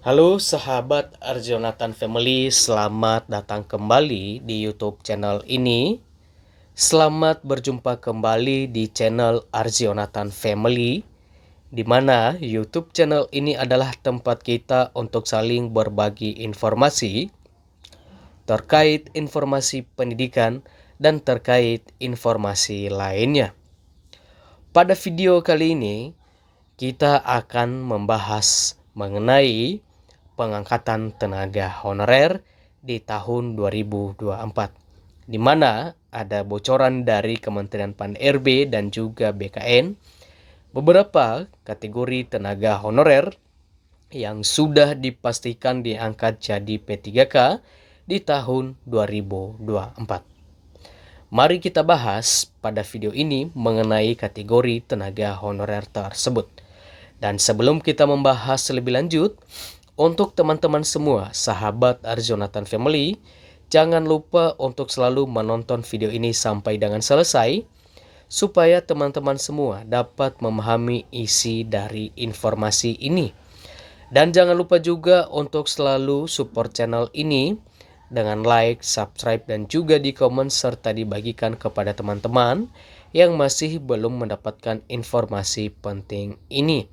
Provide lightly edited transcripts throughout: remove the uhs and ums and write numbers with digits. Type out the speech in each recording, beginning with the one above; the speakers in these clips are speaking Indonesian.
Halo sahabat Arjonatan Family, selamat datang kembali di YouTube channel ini. Selamat berjumpa kembali di channel Arjonatan Family, di mana YouTube channel ini adalah tempat kita untuk saling berbagi informasi terkait informasi pendidikan dan terkait informasi lainnya. Pada video kali ini, kita akan membahas mengenai pengangkatan tenaga honorer di tahun 2024, di mana ada bocoran dari Kementerian Pan-RB dan juga BKN beberapa kategori tenaga honorer yang sudah dipastikan diangkat jadi P3K di tahun 2024. Mari kita bahas pada video ini mengenai kategori tenaga honorer tersebut. Dan sebelum kita membahas lebih lanjut, untuk teman-teman semua, sahabat Arjonatan Family, jangan lupa untuk selalu menonton video ini sampai dengan selesai, supaya teman-teman semua dapat memahami isi dari informasi ini. Dan jangan lupa juga untuk selalu support channel ini dengan like, subscribe, dan juga di komen serta dibagikan kepada teman-teman yang masih belum mendapatkan informasi penting ini.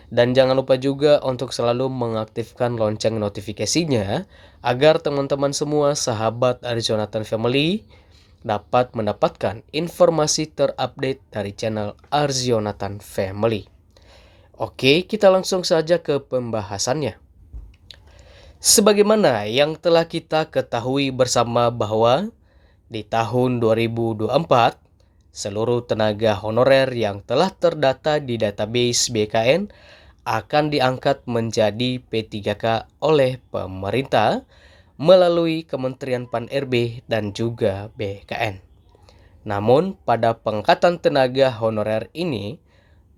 Dan jangan lupa juga untuk selalu mengaktifkan lonceng notifikasinya agar teman-teman semua sahabat Arjonatan Family dapat mendapatkan informasi terupdate dari channel Arjonatan Family. Oke, kita langsung saja ke pembahasannya. Sebagaimana yang telah kita ketahui bersama bahwa di tahun 2024, seluruh tenaga honorer yang telah terdata di database BKN akan diangkat menjadi P3K oleh pemerintah melalui Kementerian Pan-RB dan juga BKN. Namun, pada pengangkatan tenaga honorer ini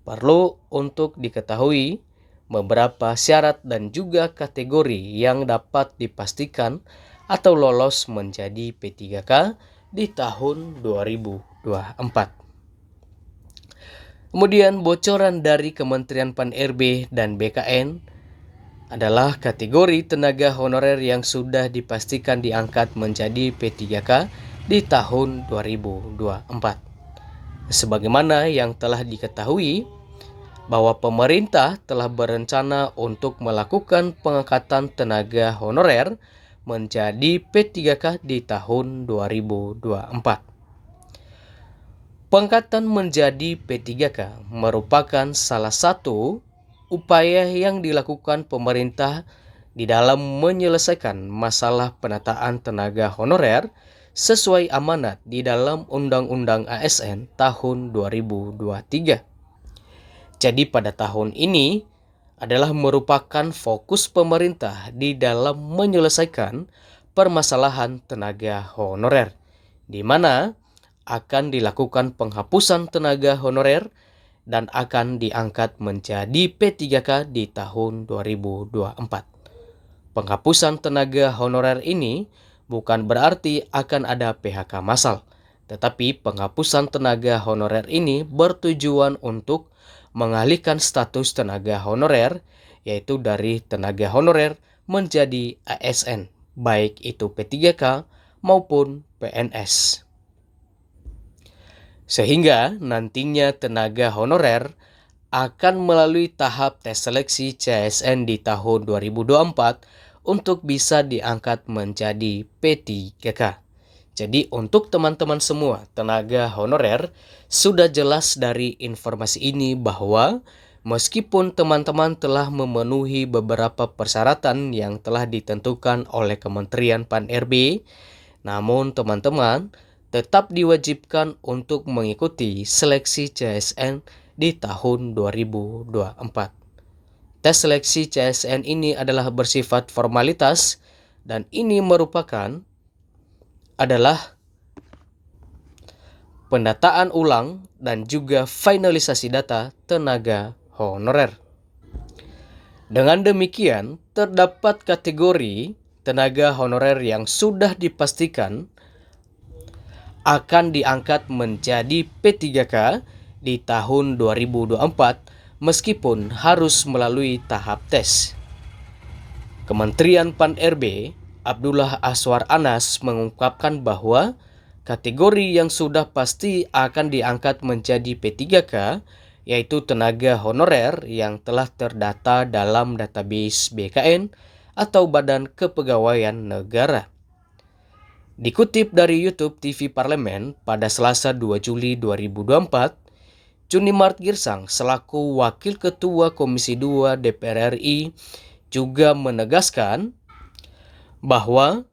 perlu untuk diketahui beberapa syarat dan juga kategori yang dapat dipastikan atau lolos menjadi P3K di tahun 2024. Kemudian bocoran dari Kementerian Pan-RB dan BKN adalah kategori tenaga honorer yang sudah dipastikan diangkat menjadi P3K di tahun 2024. Sebagaimana yang telah diketahui, bahwa pemerintah telah berencana untuk melakukan pengangkatan tenaga honorer menjadi P3K di tahun 2024. Pengangkatan menjadi P3K merupakan salah satu upaya yang dilakukan pemerintah di dalam menyelesaikan masalah penataan tenaga honorer sesuai amanat di dalam Undang-Undang ASN tahun 2023. Jadi pada tahun ini adalah merupakan fokus pemerintah di dalam menyelesaikan permasalahan tenaga honorer, di mana akan dilakukan penghapusan tenaga honorer dan akan diangkat menjadi P3K di tahun 2024. Penghapusan tenaga honorer ini bukan berarti akan ada PHK massal, tetapi penghapusan tenaga honorer ini bertujuan untuk mengalihkan status tenaga honorer, yaitu dari tenaga honorer menjadi ASN, baik itu P3K maupun PNS. Sehingga nantinya tenaga honorer akan melalui tahap tes seleksi CSN di tahun 2024 untuk bisa diangkat menjadi P3K. Jadi untuk teman-teman semua tenaga honorer, sudah jelas dari informasi ini bahwa meskipun teman-teman telah memenuhi beberapa persyaratan yang telah ditentukan oleh Kementerian Pan-RB, namun teman-teman tetap diwajibkan untuk mengikuti seleksi CSN di tahun 2024. Tes seleksi CSN ini adalah bersifat formalitas dan ini merupakan adalah pendataan ulang dan juga finalisasi data tenaga honorer. Dengan demikian, terdapat kategori tenaga honorer yang sudah dipastikan akan diangkat menjadi P3K di tahun 2024 meskipun harus melalui tahap tes. Kementerian Pan-RB, Abdullah Aswar Anas mengungkapkan bahwa kategori yang sudah pasti akan diangkat menjadi P3K yaitu tenaga honorer yang telah terdata dalam database BKN atau Badan Kepegawaian Negara. Dikutip dari YouTube TV Parlemen pada Selasa 2 Juli 2024, Junimart Girsang selaku Wakil Ketua Komisi 2 DPR RI juga menegaskan bahwa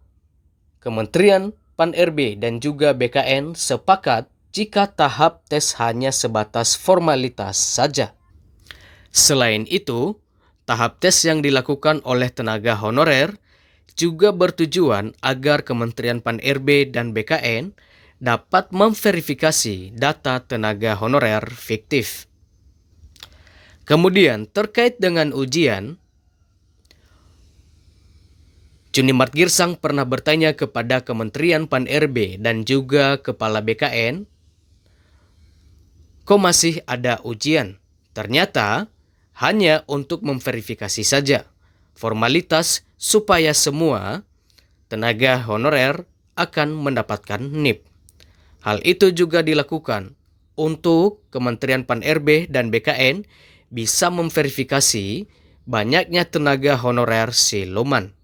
Kementerian Pan-RB dan juga BKN sepakat jika tahap tes hanya sebatas formalitas saja. Selain itu, tahap tes yang dilakukan oleh tenaga honorer juga bertujuan agar Kementerian Pan-RB dan BKN dapat memverifikasi data tenaga honorer fiktif. Kemudian terkait dengan ujian, Junimart Girsang pernah bertanya kepada Kementerian Pan-RB dan juga Kepala BKN, kok masih ada ujian? Ternyata hanya untuk memverifikasi saja, formalitas supaya semua tenaga honorer akan mendapatkan NIP. Hal itu juga dilakukan untuk Kementerian Pan-RB dan BKN bisa memverifikasi banyaknya tenaga honorer siluman.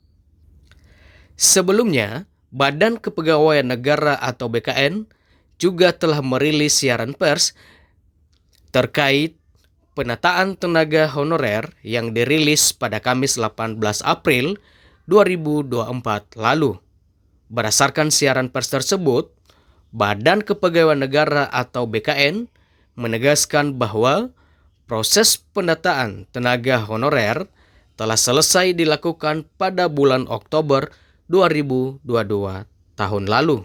Sebelumnya, Badan Kepegawaian Negara atau BKN juga telah merilis siaran pers terkait penataan tenaga honorer yang dirilis pada Kamis 18 April 2024 lalu. Berdasarkan siaran pers tersebut, Badan Kepegawaian Negara atau BKN menegaskan bahwa proses pendataan tenaga honorer telah selesai dilakukan pada bulan Oktober 2022 tahun lalu.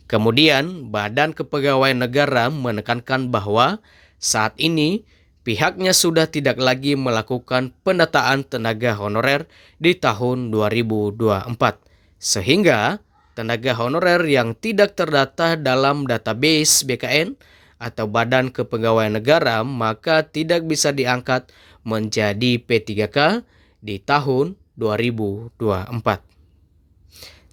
Kemudian, Badan Kepegawaian Negara menekankan bahwa saat ini pihaknya sudah tidak lagi melakukan pendataan tenaga honorer di tahun 2024, sehingga tenaga honorer yang tidak terdata dalam database BKN atau Badan Kepegawaian Negara maka tidak bisa diangkat menjadi P3K di tahun 2024.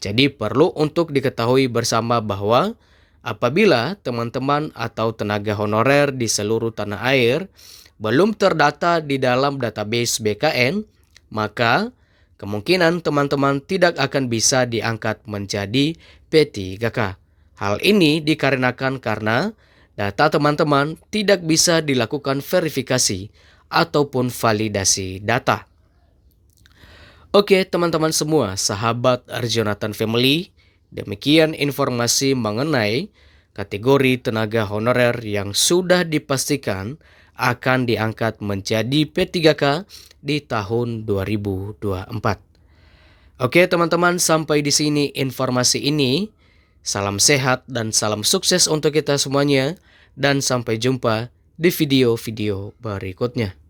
Jadi perlu untuk diketahui bersama bahwa apabila teman-teman atau tenaga honorer di seluruh tanah air belum terdata di dalam database BKN, maka kemungkinan teman-teman tidak akan bisa diangkat menjadi P3K. Hal ini dikarenakan karena data teman-teman tidak bisa dilakukan verifikasi ataupun validasi data. Oke teman-teman semua, sahabat Arjionatan Family, demikian informasi mengenai kategori tenaga honorer yang sudah dipastikan akan diangkat menjadi P3K di tahun 2024. Oke teman-teman, sampai di sini informasi ini. Salam sehat dan salam sukses untuk kita semuanya, dan sampai jumpa di video-video berikutnya.